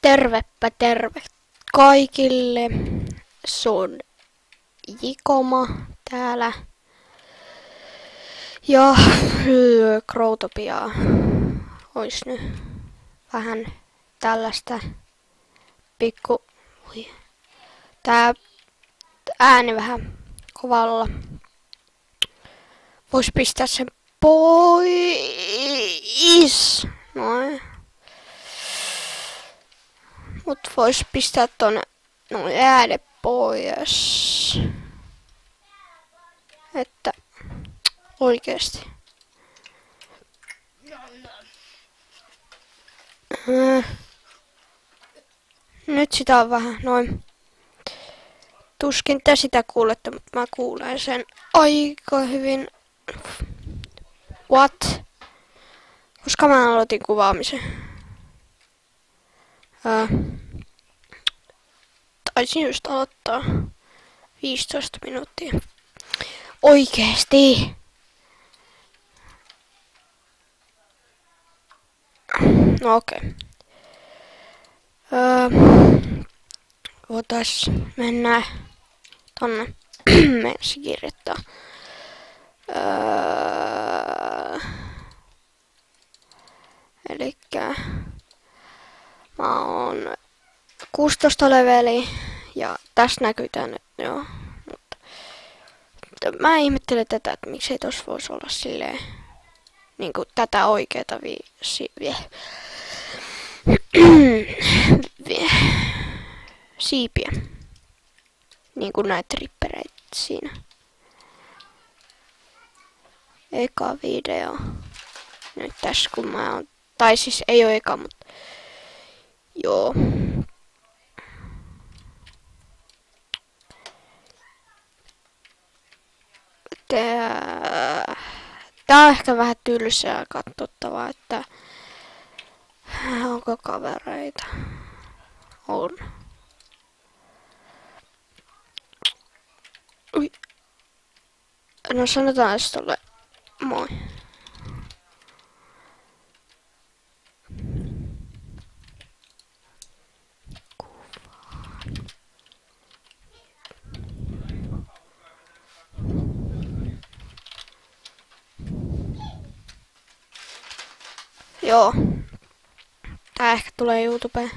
Tervepä terve kaikille. Se on Jikoma täällä. Ja Growtopiaa ois nyt vähän tällaista pikku... Tää ääni vähän kovalla. Vois pistää sen pois. Noin. Mut vois pistää tonne noin äänet pois. Että oikeesti. Nyt sitä on vähän noin. Tuskin te sitä kuulette, mutta mä kuulen sen aika hyvin. What? Koska mä aloitin kuvaamisen. Taisin just aloittaa 15 minuuttia. Oikeesti! No okei. Voitais mennä tonne Mersi kirjoittaa. Elikkä mä oon 16 leveli ja tässä näkyy tää nyt joo. Mutta mä ihmettelen tätä, että miksei tossa vois olla silleen niinku tätä oikeeta siipiä. Niinku näitä rippereitä siinä. Eka video. Nyt tässä kun mä oon... Tai siis ei oo eka, mutta... Joo. Tää on ehkä vähän tylsää katsottavaa, että... Onko kavereita? On. Ui. No sanotaan edes tolle moi. Joo. Tää ehkä tulee YouTubeen.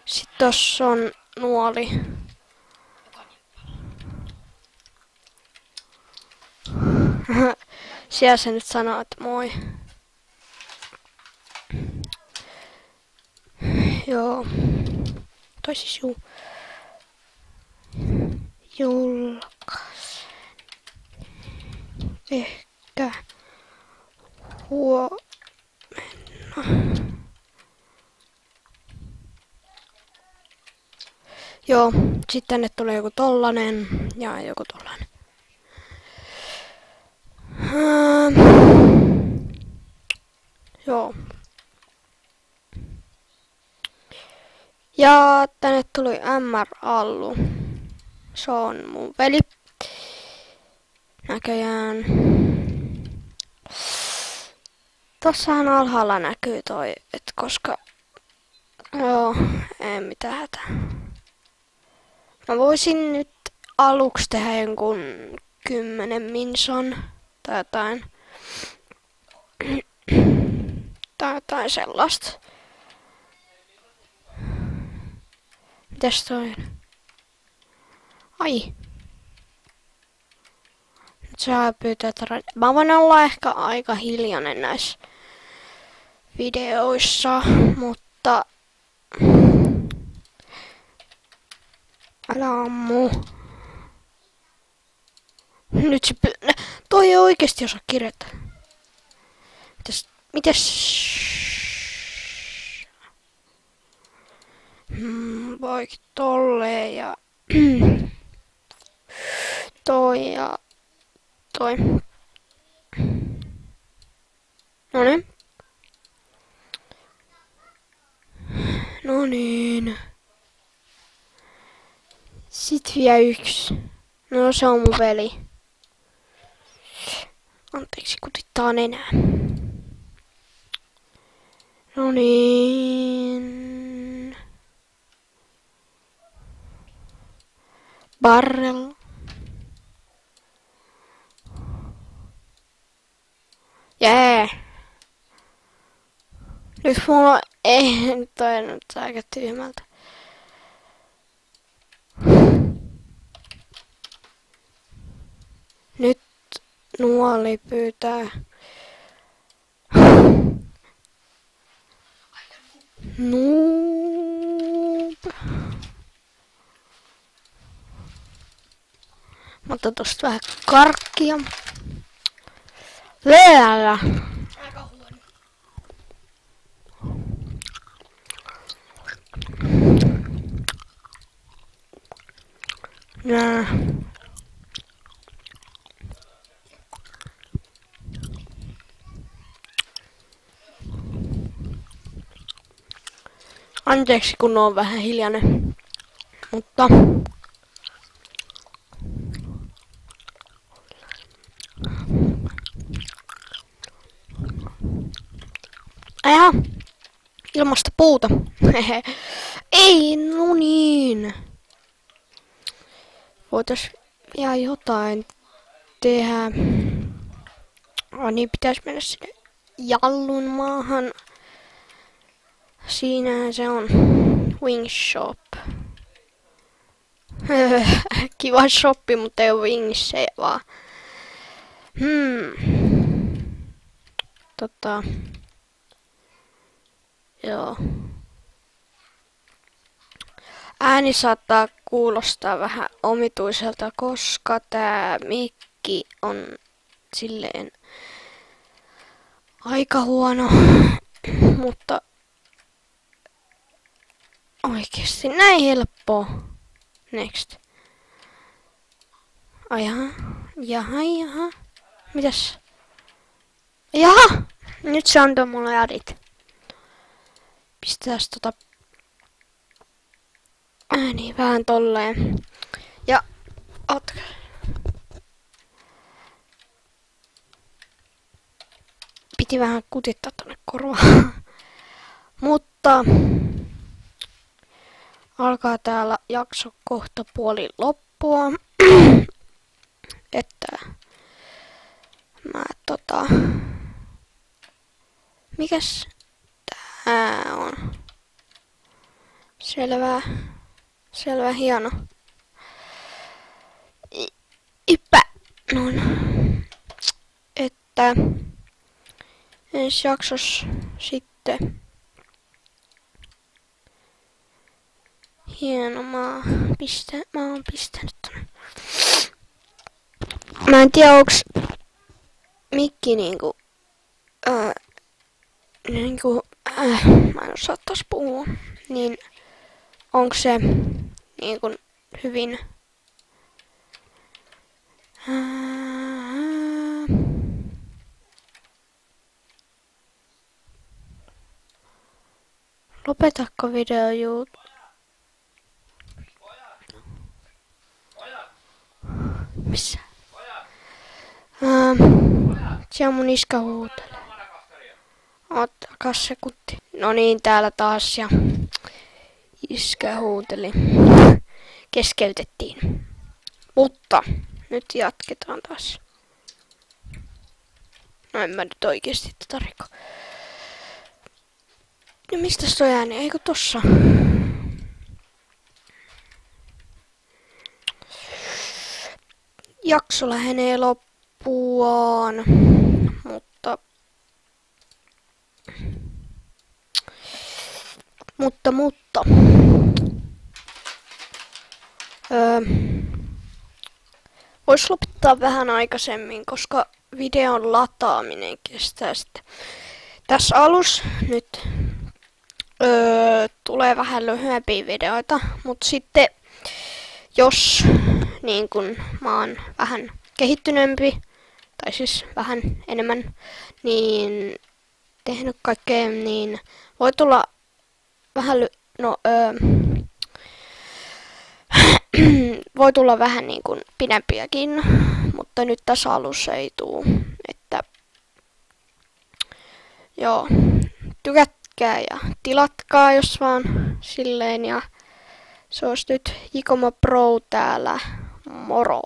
Sitten tossa on nuoli. Siellä se nyt sanoo, että moi. Joo. Toi siis julkaisen. Ehkä huomenna. Joo, sitten tänne tulee joku tollanen ja joku tollanen. Joo. Ja tänne tuli MR Allu. Se on mun veli. Näköjään. Tossahan alhaalla näkyy toi, että koska... Joo, ei mitään hätää. Mä voisin nyt aluksi tehdä jonkun 10 minsan tai jotain. Tai jotain sellaista. Mitäs toi? Ai. Nyt saa pyytää, että mä voin olla ehkä aika hiljainen näissä videoissa, mutta... Älä ammu. Nyt se toi ei oikeesti osaa kirjoittaa. Mitäs? Vaikka tolleen ja... toi ja... Toi. Noniin. No niin. Sit vielä yksi. No se on mun veli. Anteeksi kutittaa enää. No niin. Barrel. Jee. Nyt mulla ei toi nyt aika tyhmältä. Nyt nuoli pyytää. Noob. Mä otan tosta vähän karkkia. Vielä. Aika huono. Nää. Anteeksi kun on vähän hiljainen, mutta Ähä, ilmasta puuta. Ei, no niin. Voitais vielä jotain tehdä. Niin pitäis mennä sinne Jallun maahan. Siinähän se on. Wing Shop. Kiva shoppi, mutta ei oo wingsejä vaan. Joo. Ääni saattaa kuulostaa vähän omituiselta, koska tää mikki on silleen aika huono, mutta oikeesti näin helppoa. Next. Ai jaha. Mitäs? Jaha! Nyt se antoi mulle adit. Pistäis ääni vähän tolleen. Ja piti vähän kutittaa tonne korvaan. Mutta alkaa täällä jakso kohta puoli loppua. Että mä mikäs tää on? Selvä, hieno. Ippä! Noin. Että ensi jaksossa sitten hieno mä oon pistänyt tonne. Mä en tiedä onks mikki mä en osaa taas puhua, niin onko se hyvin lopetatko video missä? Siellä mun iskä huutelee. Ottakas sekunti. No niin, täällä taas ja iskä huuteli. Keskeytettiin. Mutta nyt jatketaan taas. No en mä nyt oikeesti tätä riko. No mistäs toi ääni? Eikö tossa? Jakso lähenee loppuaan. Mutta. Vois lopettaa vähän aikaisemmin, koska videon lataaminen kestää sitten. Tässä alussa nyt tulee vähän lyhyempiä videoita, mutta sitten jos niin kun mä oon vähän kehittyneempi, tai siis vähän enemmän, niin tehnyt kaikkea, niin voi tulla vähän voi tulla vähän niin kuin pidempiäkin, mutta nyt tässä alussa ei tuu, että joo, tehkää ja tilatkaa, jos vaan silleen. Ja se olisi nyt Jikoma Pro täällä. Moro!